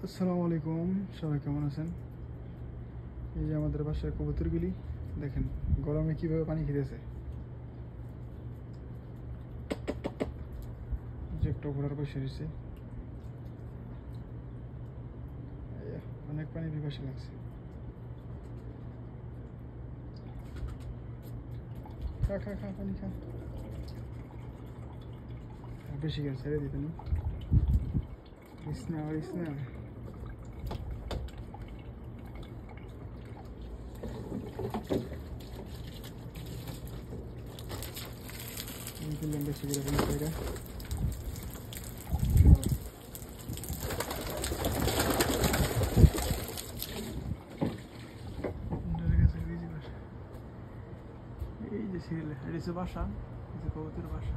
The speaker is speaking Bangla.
আসসালামু আলাইকুম, সবাই কেমন আছেন? এই যে আমাদের বাসার কবুতরগুলি দেখেন গরমে কিভাবে পানি খেতেছে। যে একটা ঘোড়ার বসে রয়েছে, অনেক পানি পিপাসা লাগছে। খা খা খা, পানি খা। বেশি করে ছেড়ে দিতেন, ইসনা ইসনা। বেশি করে পানি খাইরা এই যে সিরিয়াল, এটা হচ্ছে বাসা, কবুতরের বাসা।